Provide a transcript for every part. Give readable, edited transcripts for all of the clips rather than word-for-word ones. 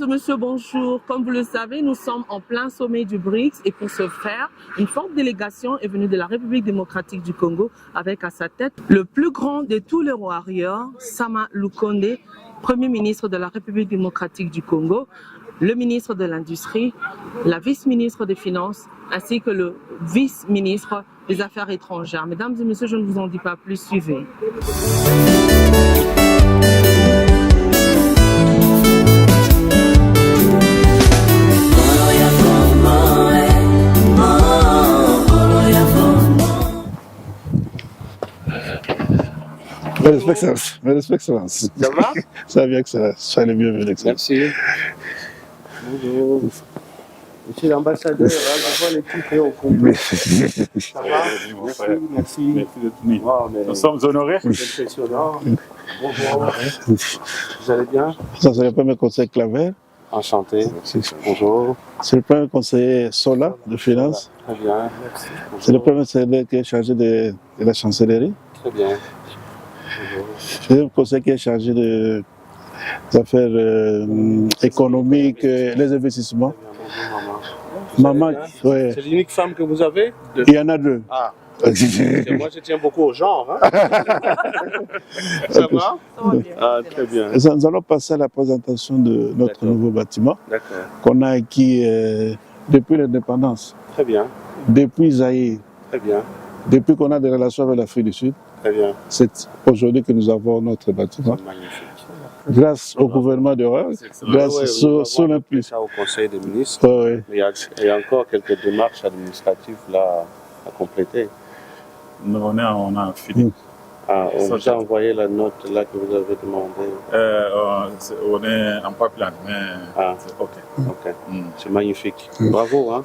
Monsieur, bonjour. Comme vous le savez, nous sommes en plein sommet du BRICS et pour ce faire, une forte délégation est venue de la République démocratique du Congo avec à sa tête le plus grand de tous les warriors, Sama Lukonde, Premier ministre de la République démocratique du Congo, le ministre de l'Industrie, la vice-ministre des Finances ainsi que le vice-ministre des Affaires étrangères. Mesdames et messieurs, je ne vous en dis pas plus, suivez. Mes Excellences. Ça va? Ça va bien, Excellence. Soyez le bienvenu, Excellence. Merci. Bonjour. Monsieur l'ambassadeur, devant l'équipe est au complet. Ça va? Merci. Merci d'être venu. Wow, Nous sommes honorés. c'est impressionnant. Bonjour. Vous allez bien? Ça, c'est le premier conseiller Claver. Enchanté. Bonjour. C'est le premier conseiller Sola de Finances. Très bien. Merci. C'est le premier conseiller qui est chargé de la chancellerie. Très bien. C'est le conseiller qui est chargé des affaires économiques, les investissements. Maman, ouais. C'est l'unique femme que vous avez? Il y en a deux. Ah. Moi, je tiens beaucoup au genre. Hein? Ça va? Ça va bien. Ah, très bien. Nous allons passer à la présentation de notre nouveau bâtiment qu'on a acquis depuis l'indépendance, Très bien. depuis Zaïre, Très bien. depuis qu'on a des relations avec l'Afrique du Sud. Très bien. C'est aujourd'hui que nous avons notre bâtiment. Magnifique. Grâce au gouvernement de Rome, grâce sous l'impulsion. Ça au Conseil des ministres. Ouais. Il y a encore quelques démarches administratives là à compléter. Nous, on a fini. Ah, on vous a envoyé la note là que vous avez demandé. On est en pipeline, mais c'est OK. Ok. C'est magnifique. Bravo. Hein?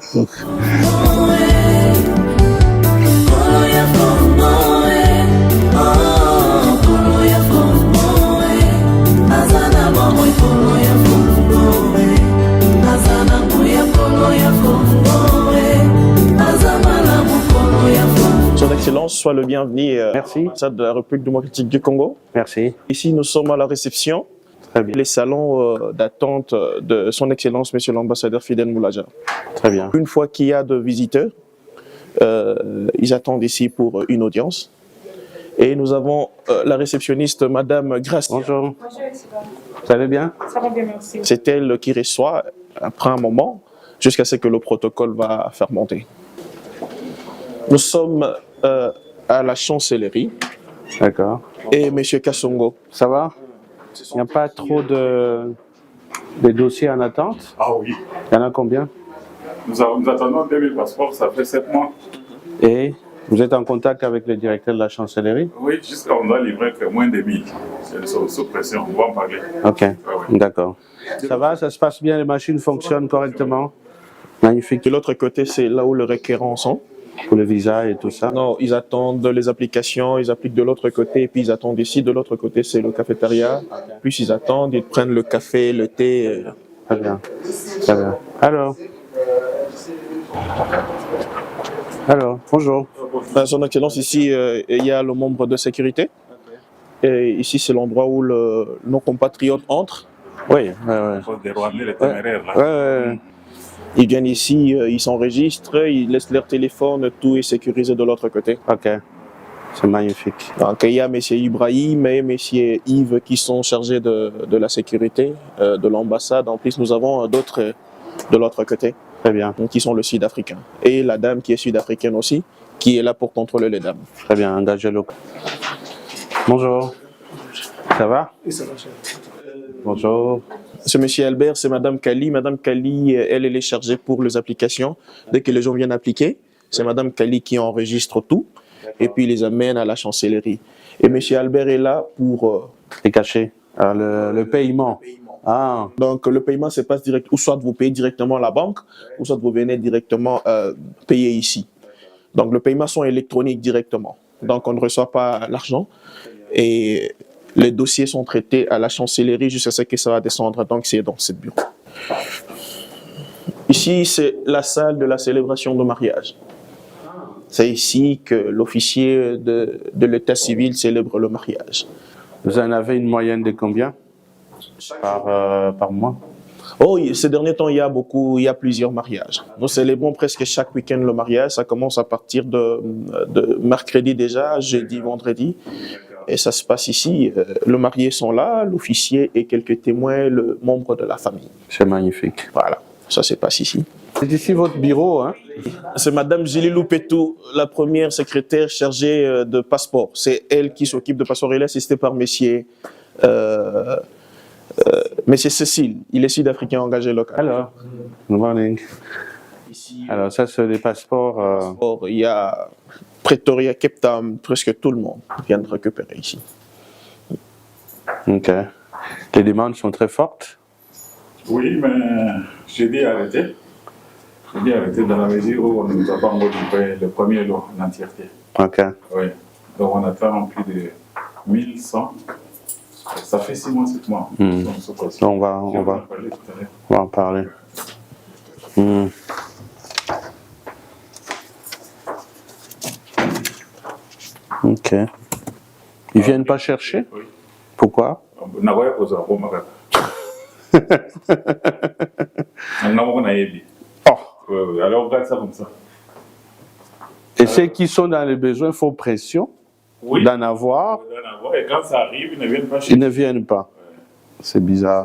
Son Excellence, soit le bienvenu Merci. à l'ambassade de la République démocratique du Congo. Merci. Ici, nous sommes à la réception, Très bien. les salons d'attente de Son Excellence, Monsieur l'ambassadeur Fidel Moulaja. Très bien. Une fois qu'il y a de visiteurs, ils attendent ici pour une audience. Et nous avons la réceptionniste, Madame Grace. Bonjour. Vous allez bien? Ça va bien, merci. C'est elle qui reçoit après un moment, jusqu'à ce que le protocole va faire monter. Nous sommes à la chancellerie. D'accord. Et Monsieur Kassongo. Ça va? Il n'y a pas trop de dossiers en attente? Ah oui. Il y en a combien? Nous attendons 2000 passeports, ça fait 7 mois. Et vous êtes en contact avec le directeur de la chancellerie? Oui, jusqu'à on doit livrer que moins de 1000. C'est sous pression, on va en parler. Ok, oui. d'accord. Ça va, ça se passe bien, les machines fonctionnent correctement? Magnifique. De l'autre côté, c'est là où les requérants sont. Pour le visa et tout ça? Non, ils attendent les applications, ils appliquent de l'autre côté, et puis ils attendent ici. De l'autre côté, c'est le cafétéria. Puis ils attendent, ils prennent le café, le thé. Très bien. Très bien. Alors, bonjour. Son Excellence, ici, il y a le membre de sécurité. Et ici, c'est l'endroit où nos compatriotes entrent. Oui, À cause des Rwandais, les téméraires là. ouais. Ils viennent ici, ils s'enregistrent, ils laissent leur téléphone, tout est sécurisé de l'autre côté. Ok, c'est magnifique. Donc, il y a M. Ibrahim et M. Yves qui sont chargés de la sécurité de l'ambassade. En plus, nous avons d'autres de l'autre côté, Très bien, qui sont le Sud-Africain. Et la dame qui est sud-africaine aussi, qui est là pour contrôler les dames. très bien, engagez-le. Bonjour. Ça va? Bonjour. Ce monsieur Albert, c'est Madame Kali. Madame Kali, elle est chargée pour les applications. Dès que les gens viennent appliquer, c'est Madame Kali qui enregistre tout et puis les amène à la chancellerie. Et monsieur Albert est là pour... C'est caché. Alors, le paiement. Ah, Donc le paiement se passe direct, ou soit vous payez directement à la banque, ou soit vous venez directement payer ici. Donc le paiement sont électroniques directement. Donc on ne reçoit pas l'argent. Et Les dossiers sont traités à la chancellerie jusqu'à ce que ça va descendre. Donc, c'est dans ce bureau. Ici, c'est la salle de la célébration de mariage. C'est ici que l'officier de l'état civil célèbre le mariage. Vous en avez une moyenne de combien par mois? Oh, ces derniers temps, il y a plusieurs mariages. Nous célébrons presque chaque week-end le mariage. Ça commence à partir de mercredi déjà, jeudi, vendredi. Et ça se passe ici. Le marié sont là, l'officier et quelques témoins, le membre de la famille. C'est magnifique. Voilà, ça se passe ici. C'est ici votre bureau, hein? C'est Madame Julie Loupetou, la première secrétaire chargée de passeport. C'est elle qui s'occupe de passeport. Elle est assistée par Monsieur Cécile. Il est sud-africain engagé local. Alors, good morning. Alors, ça, c'est les passeports. Il y a Pretoria, Cape Town, presque tout le monde vient de récupérer ici. OK. Les demandes sont très fortes? Oui, mais j'ai dit arrêter. J'ai dit arrêter dans la mesure où on ne nous a pas encore livré le premier lot en entièreté. OK. Oui. Donc on attend plus de 1100. Ça fait 6 mois, 7 mois. Donc, on va en parler. OK. Ils viennent pas chercher? Oui. Pourquoi? Oh. Alors on regarde ça comme ça. Et ceux qui sont dans les besoins font pression d'en avoir. Et quand ça arrive, ils ne viennent pas chercher. Ils ne viennent pas. C'est bizarre.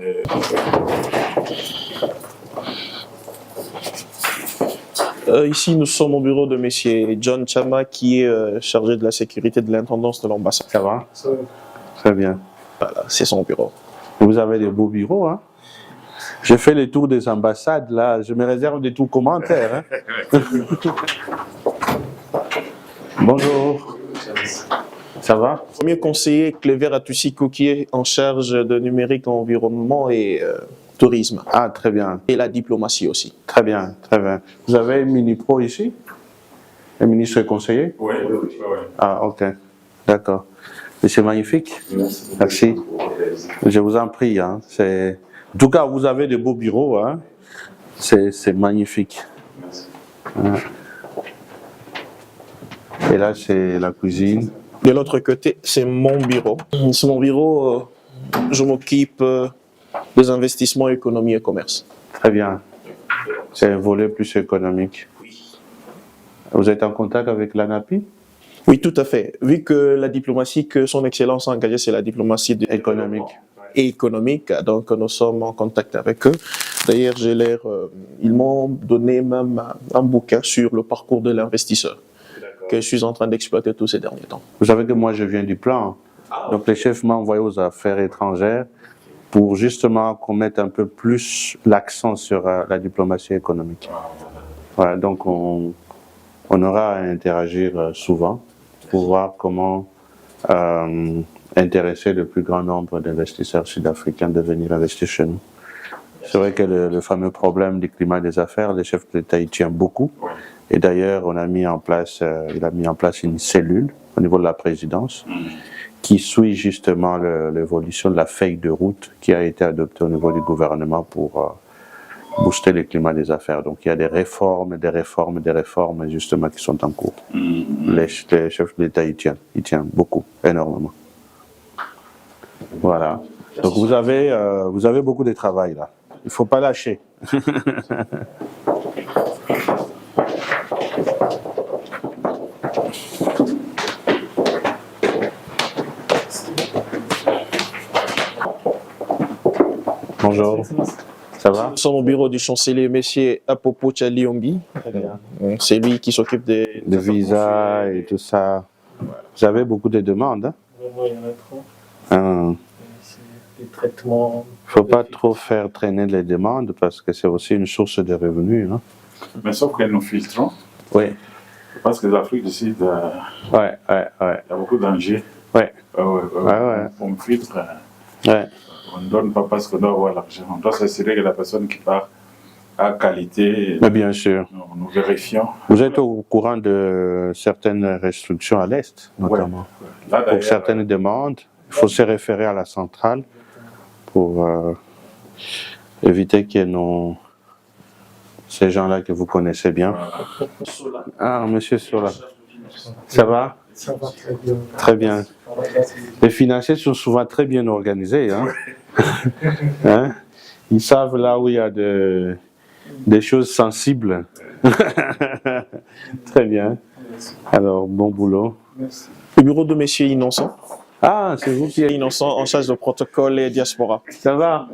Ici, nous sommes au bureau de Monsieur John Chama, qui est chargé de la sécurité de l'intendance de l'ambassade. Ça va? Très bien. Voilà, c'est son bureau. Vous avez des beaux bureaux, hein? J'ai fait les tours des ambassades, là. Je me réserve des tours commentaires, hein? Bonjour. Ça va? Premier conseiller, Cléver Atusico, qui est en charge de numérique, environnement et tourisme. Ah, très bien. Et la diplomatie aussi. Très bien, très bien. Vous avez un mini-pro ici? Un ministre conseiller? Oui. Ah, ok. D'accord. Mais c'est magnifique. Merci. Je vous en prie. Hein. En tout cas, vous avez de beaux bureaux. Hein. C'est magnifique. Et là, c'est la cuisine. De l'autre côté, c'est mon bureau. C'est mon bureau, je m'occupe des investissements, économie et commerce. Très bien. C'est un volet plus économique. Vous êtes en contact avec l'ANAPI? Oui, tout à fait. Vu que la diplomatie que son Excellence a engagée, c'est la diplomatie économique. Et économique, donc nous sommes en contact avec eux. D'ailleurs, ils m'ont donné même un bouquin sur le parcours de l'investisseur que je suis en train d'exploiter tous ces derniers temps. Vous savez que moi, je viens du plan. Donc, le chef m'a envoyé aux affaires étrangères pour justement qu'on mette un peu plus l'accent sur la diplomatie économique. Voilà, donc, on aura à interagir souvent pour voir comment intéresser le plus grand nombre d'investisseurs sud-africains de venir investir chez nous. C'est vrai que le fameux problème du climat des affaires, le chef d'État y tient beaucoup. Et d'ailleurs, il a mis en place une cellule au niveau de la présidence qui suit justement l'évolution de la feuille de route qui a été adoptée au niveau du gouvernement pour booster le climat des affaires. Donc il y a des réformes justement qui sont en cours. Les chefs d'État y tiennent beaucoup, énormément. Voilà. Donc vous avez beaucoup de travail là. Il ne faut pas lâcher. Bonjour. Ça va? Nous sommes au bureau du chancelier, M. Apopo Tchaliombi. C'est lui qui s'occupe des visas et tout ça. Vous avez beaucoup de demandes, hein? Vraiment, il y en a trop. Des traitements. Il ne faut pas trop faire traîner les demandes parce que c'est aussi une source de revenus. Hein? Mais sauf que nous filtrons. Oui. Parce que l'Afrique du Sud, il y a beaucoup d'enjeux. Oui. On filtre. On ne donne pas parce qu'on doit avoir l'argent. On doit s'assurer que la personne qui part a qualité. Mais bien sûr. Nous vérifions. Vous êtes au courant de certaines restrictions à l'Est, notamment. Là, pour certaines demandes, Il faut se référer à la centrale pour éviter qu'il y ait ces gens-là que vous connaissez bien. Ah, monsieur Sola. Ça va? Ça va très bien. Très bien. Les financiers sont souvent très bien organisés. Hein? Hein? Ils savent là où il y a des choses sensibles. Très bien. Alors, bon boulot. Merci. Le bureau de Monsieur Innocent. Ah, c'est vous qui êtes Innocent en charge de protocole et diaspora. Ça va?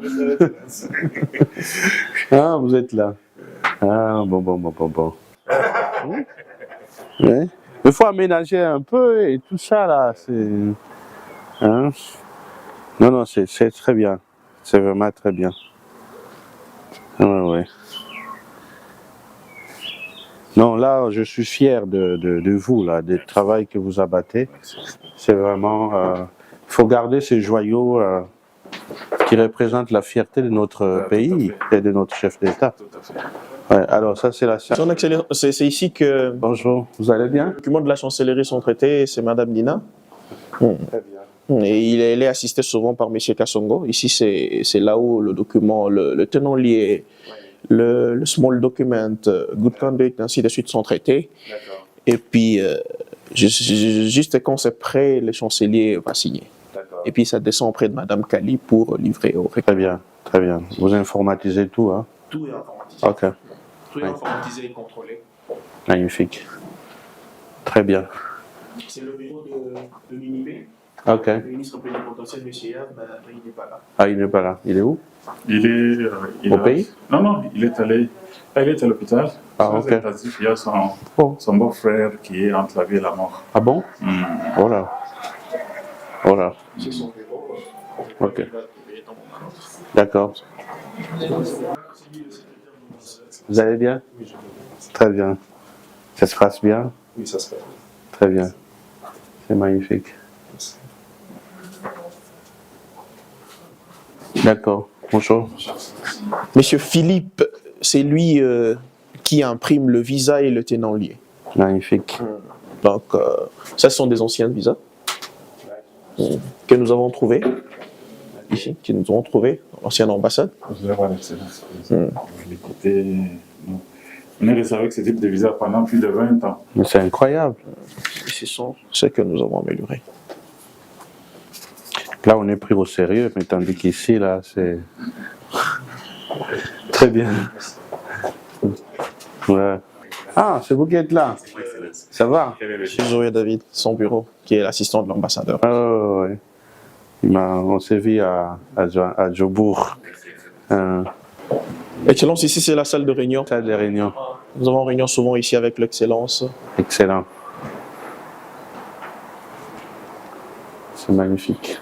Ah, vous êtes là. Ah, bon. Ouais. Il faut aménager un peu et tout ça là. Hein? Non, c'est très bien. C'est vraiment très bien. Ouais. Non, là, je suis fier de vous, là, du travail que vous abattez. C'est vraiment... Il faut garder ces joyaux qui représentent la fierté de notre pays et de notre chef d'État. Ouais, alors ça, c'est la... Son Excellence, c'est ici que Bonjour, vous allez bien? les documents de la chancellerie sont traités, c'est Madame Nina. Très bien. Et elle est assistée souvent par Monsieur Kassongo. Ici, c'est là où le document, le tenant lié, le small document, good conduct, ainsi de suite sont traités. Et puis, juste quand c'est prêt, le chancelier va signer. Et puis, ça descend auprès de Madame Kali pour livrer au Très bien. Vous informatisez tout, hein? Tout est informatisé. Ok. Tout est informatisé et contrôlé. Magnifique. Très bien. C'est le bureau de l'UNIP. Ok. Le ministre plénipotentiaire, M. Yab, il n'est pas là. Ah, il n'est pas là. Il est où? Il est Au pays? Non, il est allé. Il est à l'hôpital. Ah, Aux ok. États-Unis, il y a son beau-frère qui est entre la vie et la mort. Ah bon? Oh là. C'est son bureau. Ok. D'accord. Vous allez bien? Oui, je vais. Très bien. Ça se passe bien? Oui, ça se fait. Très bien. C'est magnifique. D'accord. Bonjour. Monsieur Philippe, c'est lui qui imprime le visa et le tenant lié. Magnifique. Donc, ça, ce sont des anciens visas que nous avons trouvés ici, qui nous avons trouvés, l'ancienne ambassade. Je vais voir l'excellence. Écoutez, on est resté avec ce type de visa pendant plus de 20 ans. Mais c'est incroyable. Ce sont ceux que nous avons améliorés. Là, on est pris au sérieux, mais tandis qu'ici, là, c'est... Très bien. Ouais. Ah, c'est vous qui êtes là. Ça va? C'est Zoé David, son bureau, qui est l'assistant de l'ambassadeur. Ah, ouais. On s'est vu à Djobourg. Excellence, ici, c'est la salle de réunion. Salle de réunion. Nous avons réunion souvent ici avec l'Excellence. Excellent. C'est magnifique.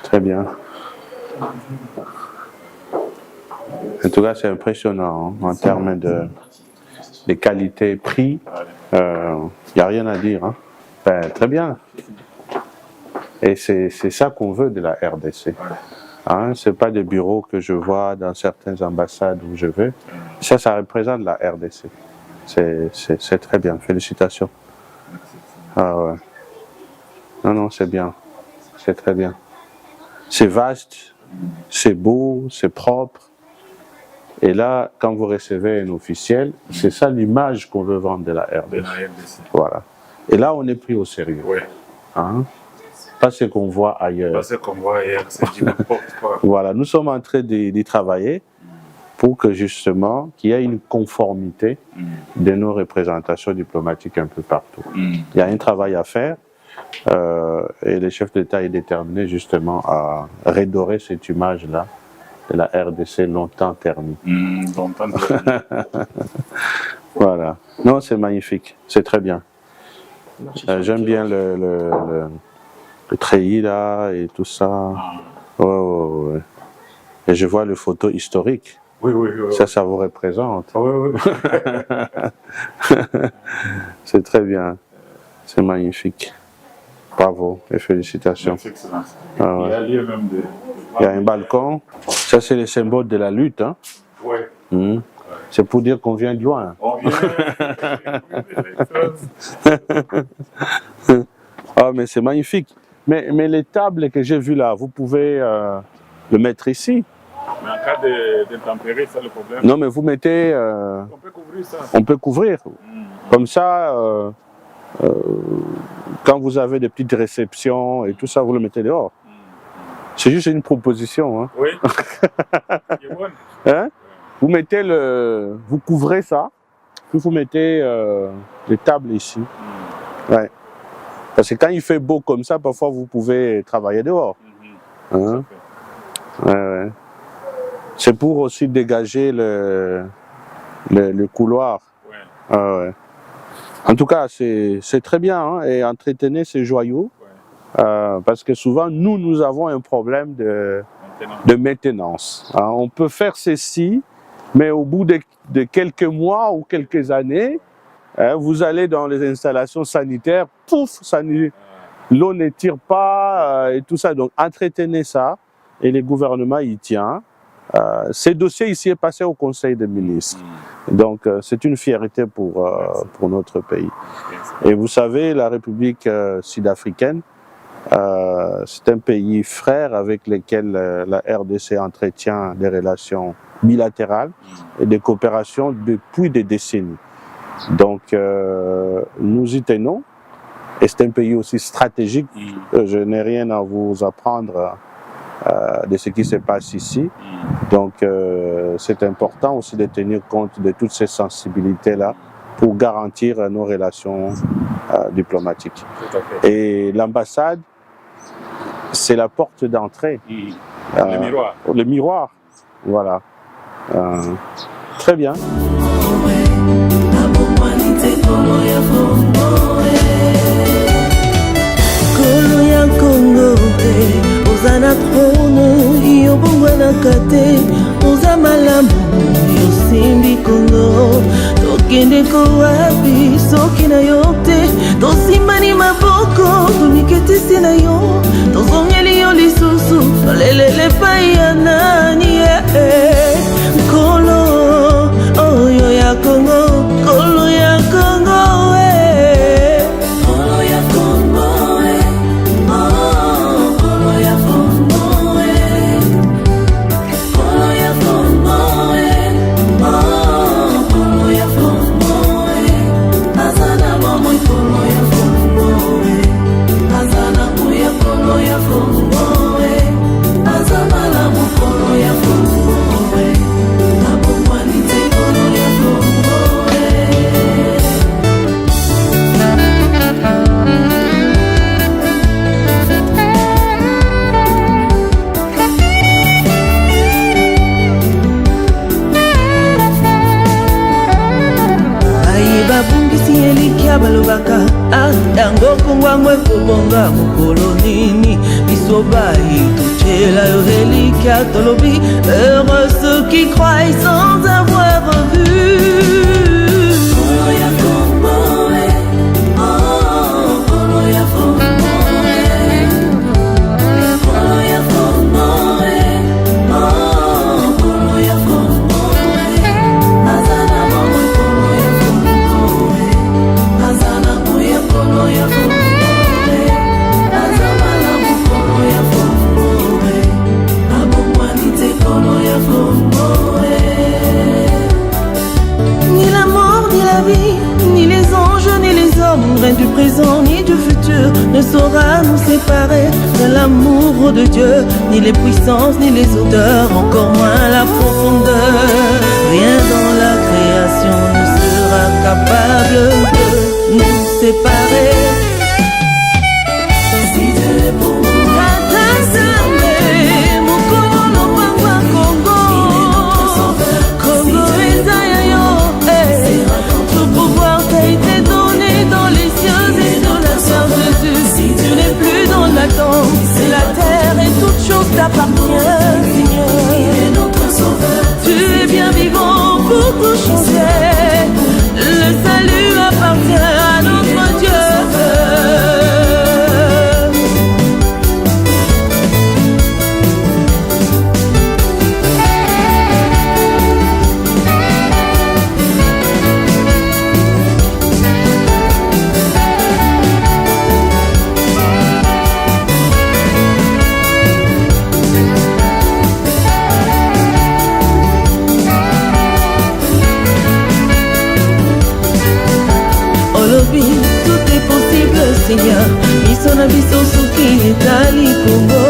Très bien. En tout cas, c'est impressionnant hein, en termes de qualité-prix. Il n'y a rien à dire. Hein. Ben, très bien. Et c'est ça qu'on veut de la RDC. Hein, ce n'est pas des bureaux que je vois dans certaines ambassades où je vais. Ça représente la RDC. C'est très bien. Félicitations. Ah ouais. Non, c'est bien. C'est très bien. C'est vaste, c'est beau, c'est propre. Et là, quand vous recevez un officiel, c'est ça l'image qu'on veut vendre de la RDC. Voilà. Et là, on est pris au sérieux. Oui. Hein? Pas ce qu'on voit ailleurs. Pas ce qu'on voit ailleurs, c'est du n'importe quoi. Voilà, nous sommes en train d'y travailler pour que justement, qu'il y ait une conformité de nos représentations diplomatiques un peu partout. Il y a un travail à faire. Et le chef d'État est déterminé justement à redorer cette image-là de la RDC longtemps ternie. Longtemps ternie. Voilà. Non, c'est magnifique. C'est très bien. J'aime bien le treillis là et tout ça. Ouais. Et je vois les photos historiques. Oui. Ça vous représente. Oui. C'est très bien. C'est magnifique. Bravo et félicitations. Merci, Excellence. Ah ouais. Il y a lieu même de... Il y a un balcon. Ça, c'est le symbole de la lutte. Hein? Oui. C'est pour dire qu'on vient de loin. On vient. Ah, mais c'est magnifique. Mais les tables que j'ai vues là, vous pouvez le mettre ici. Mais en cas d'intempéries, c'est le problème. Non, mais vous mettez... On peut couvrir ça. On peut couvrir. Comme ça, quand vous avez des petites réceptions et tout ça, vous le mettez dehors. C'est juste une proposition. Hein. Oui. Hein? Vous mettez vous couvrez ça, puis vous mettez les tables ici. Ouais. Parce que quand il fait beau comme ça, parfois vous pouvez travailler dehors. Hein? Ouais. C'est pour aussi dégager le couloir. Ouais. Ah, ouais. En tout cas, c'est très bien. Hein? Et entretenez ces joyaux. Ouais. Parce que souvent, nous avons un problème de maintenance. Hein? On peut faire ceci, mais au bout de quelques mois ou quelques années, vous allez dans les installations sanitaires, pouf, l'eau ne tire pas et tout ça. Donc, entretenez ça et le gouvernement y tient. Ce dossier ici est passé au Conseil des ministres. Donc, c'est une fierté pour notre pays. Et vous savez, la République sud-africaine, c'est un pays frère avec lequel la RDC entretient des relations bilatérales et des coopérations depuis des décennies. Donc, nous y tenons. Et c'est un pays aussi stratégique. Je n'ai rien à vous apprendre de ce qui se passe ici. Donc, c'est important aussi de tenir compte de toutes ces sensibilités-là pour garantir nos relations diplomatiques. Et l'ambassade, c'est la porte d'entrée. Le miroir. Le miroir, voilà. Très bien. Ozana trône, yo bongwana kate, oza malamu, yo simbi Congo. Tokende ko wapi, soki na yo te, tosimbani maboko, toniketisi na yo, tozongeli yo lisusu, tolelele pai ya nani, Nkolo, oyo ya Congo, Nkolo ya Congo, balobaka yango kongwangwe kobonga mokolo nini biso bayi totela yo relikia tolobi heureux ceux qui croient sans avoir vu. Rien du présent ni du futur ne saura nous séparer de l'amour de Dieu, ni les puissances ni les odeurs, encore moins la profondeur. Rien dans la création ne sera capable de nous séparer. Si Dieu est pour nous, c'est la terre et toute chose t'appartient, Seigneur. Il est notre sauveur. Tu es bien vivant pour tout changer. Le salut appartient à notre Dieu. Seigneur, biso na biso soki etali Congo.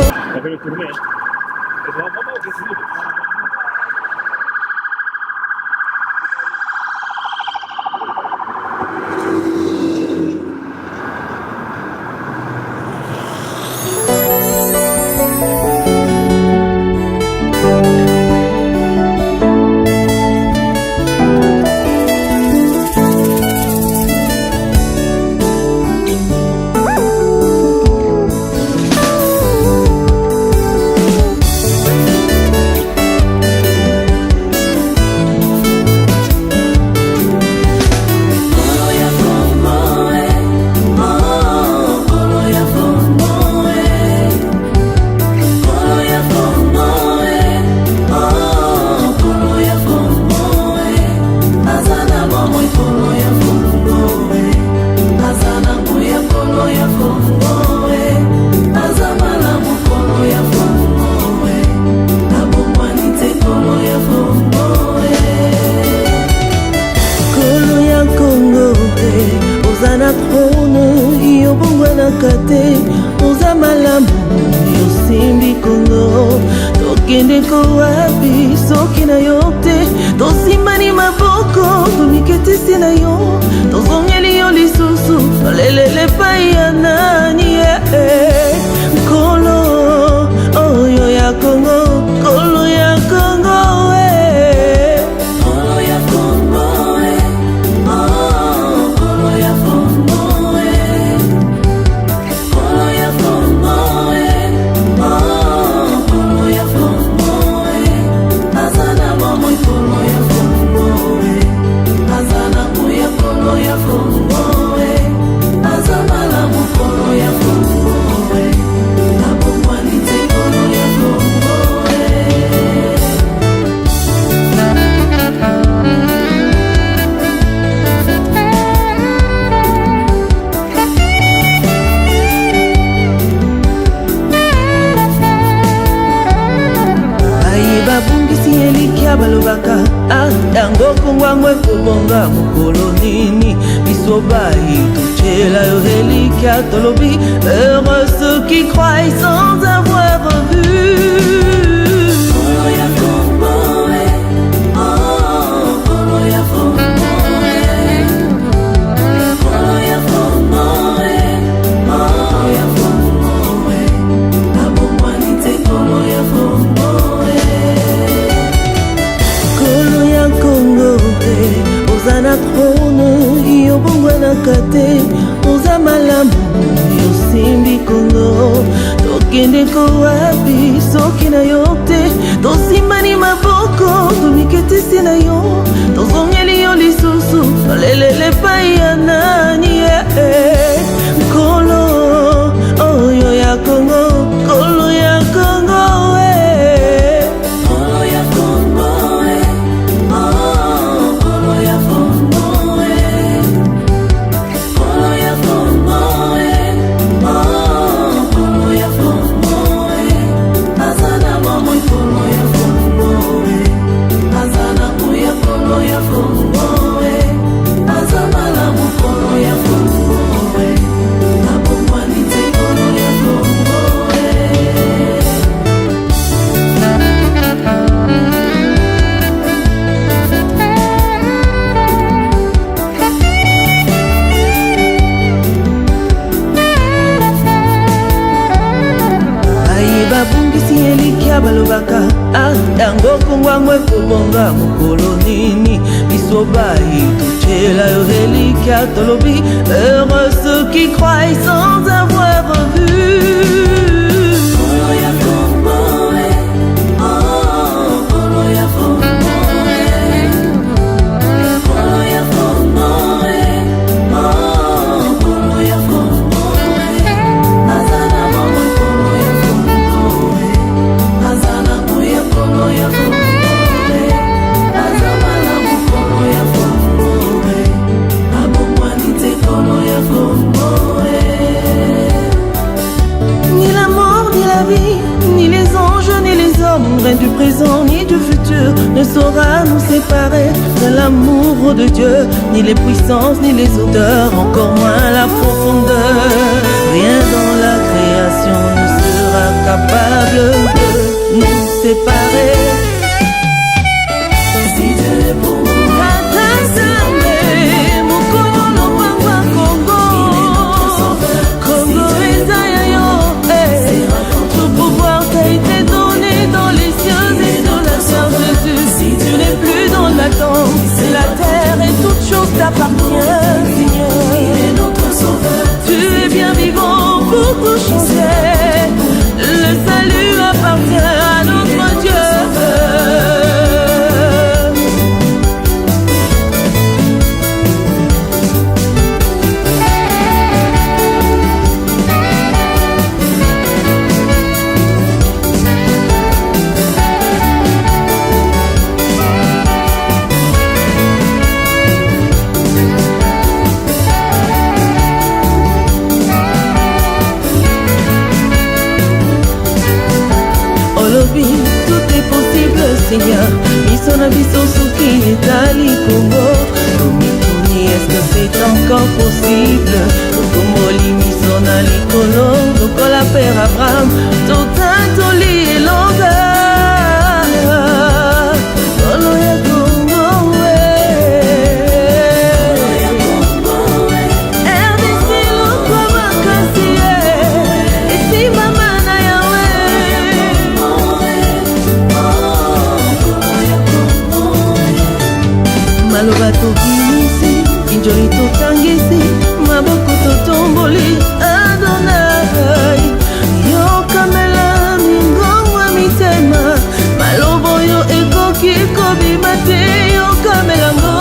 Heureux ceux qui croient sans avoir vu. Ozana trône, yobongwana kate, oza malamu, yosimbi Congo. Tokende ko wapi, soki na yo te, tosimbani maboko, tomiketisi na yo, tozongeli yo lisusu, tolelele pai ya nani, Nkolo, oyo ya Congo, Nkolo ya Congo, balobaka yango kongwangwe kobonga mokolo nini biso bai tochela yo reliquia tolobi heureux ceux qui croient sans avoir vu. Rien du présent ni du futur ne saura nous séparer de l'amour de Dieu, ni les puissances ni les odeurs, encore moins la profondeur. séparer. Si Dieu est pour nous, Congo est tout pouvoir t'a été donné dans les cieux et dans la terre, Jésus. Si tu n'es plus dans l'attente, la terre et toute chose t'appartient, Seigneur. Il est notre sauveur. Tu es bien vivant pour tout changer. Le salut appartient à notre Dieu. Tout est possible, Seigneur. Misona biso soki etali Congo. Tomikoni, est-ce que c'est encore possible? Tokomboli misona likolo, lokola Père Abraham, totantoli elonga. Kolo ya Congo, RDC lokwa makasi, esi mama na yawe. Maloba tobimisi, injoli totangisi, maboko totomboli, Adonai. Yokamela mingongwa mitema, maloba oyo ekoki kobima te, yokamela ngo.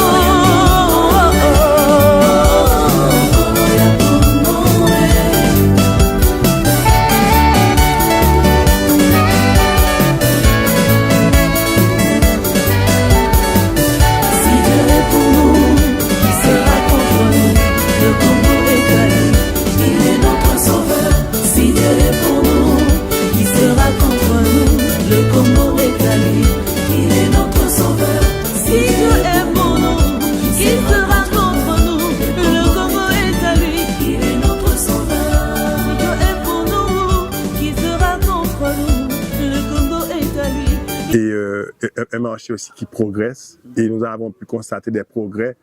Un marché aussi qui progresse et nous avons pu constater des progrès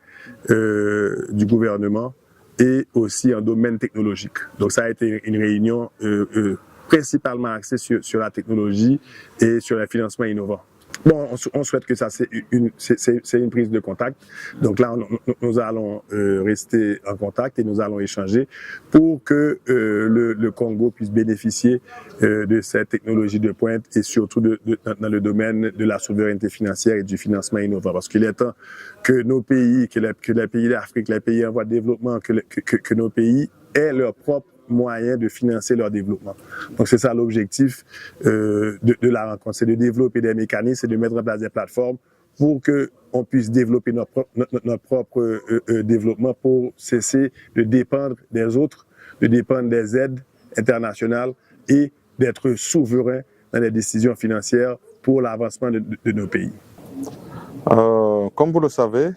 du gouvernement et aussi en domaine technologique. Donc ça a été une réunion principalement axée sur la technologie et sur le financement innovant. Bon, on souhaite que ça c'est une prise de contact. Donc là, nous allons rester en contact et nous allons échanger pour que le Congo puisse bénéficier de cette technologie de pointe et surtout dans le domaine de la souveraineté financière et du financement innovant. Parce qu'il est temps que nos pays, que les pays d'Afrique, les pays en voie de développement, que nos pays aient leur propre moyens de financer leur développement. Donc c'est ça l'objectif de la rencontre, c'est de développer des mécanismes et de mettre en place des plateformes pour qu'on puisse développer notre propre développement pour cesser de dépendre des autres, de dépendre des aides internationales et d'être souverain dans les décisions financières pour l'avancement de nos pays. Comme vous le savez,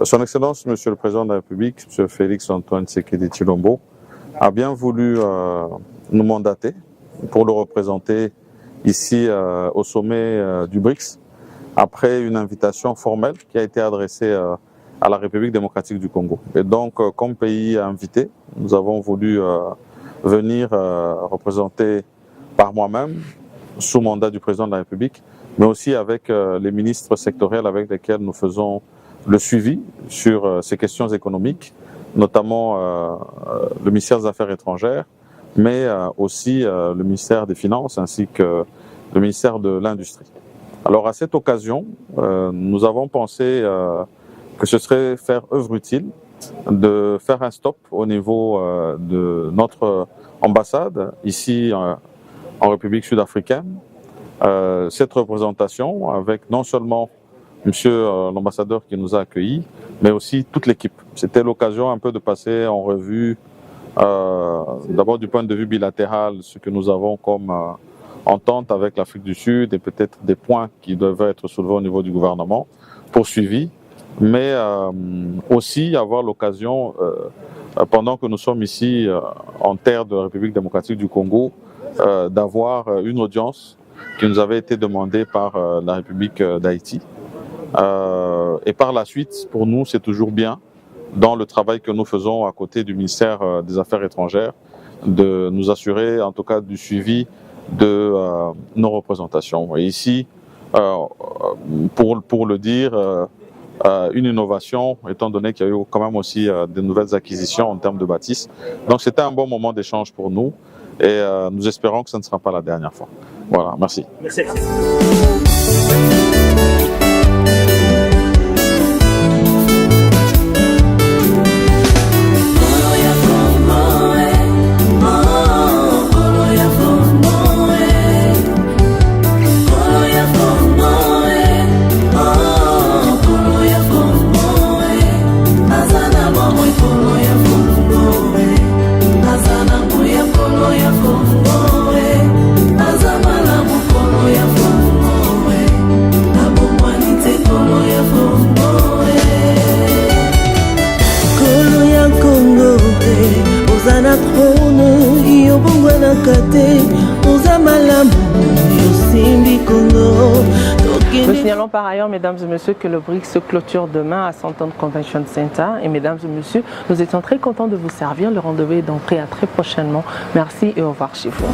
Son Excellence, Monsieur le Président de la République, M. Félix Antoine Tshisekedi Tshilombo, a bien voulu nous mandater pour le représenter ici au sommet du BRICS, après une invitation formelle qui a été adressée à la République démocratique du Congo. Et donc, comme pays invité, nous avons voulu venir représenter par moi-même, sous mandat du Président de la République, mais aussi avec les ministres sectoriels avec lesquels nous faisons le suivi sur ces questions économiques, notamment le ministère des Affaires étrangères, mais aussi le ministère des Finances ainsi que le ministère de l'Industrie. Alors à cette occasion, nous avons pensé que ce serait faire œuvre utile de faire un stop au niveau de notre ambassade ici en République sud-africaine. Cette représentation avec non seulement Monsieur l'ambassadeur qui nous a accueillis, mais aussi toute l'équipe. C'était l'occasion un peu de passer en revue, d'abord du point de vue bilatéral, ce que nous avons comme entente avec l'Afrique du Sud et peut-être des points qui devaient être soulevés au niveau du gouvernement, poursuivis, mais aussi avoir l'occasion, pendant que nous sommes ici en terre de la République démocratique du Congo, d'avoir une audience qui nous avait été demandée par la République d'Haïti. Et par la suite, pour nous, c'est toujours bien, dans le travail que nous faisons à côté du ministère des Affaires étrangères, de nous assurer en tout cas du suivi de nos représentations. Et ici, pour le dire, une innovation, étant donné qu'il y a eu quand même aussi de nouvelles acquisitions en termes de bâtisses. Donc c'était un bon moment d'échange pour nous et nous espérons que ce ne sera pas la dernière fois. Voilà, merci. Merci. Nous signalons par ailleurs, mesdames et messieurs, que le BRICS se clôture demain à Santon Convention Center. Et mesdames et messieurs, nous étions très contents de vous servir. Le rendez-vous est donc pris à très prochainement. Merci et au revoir chez vous.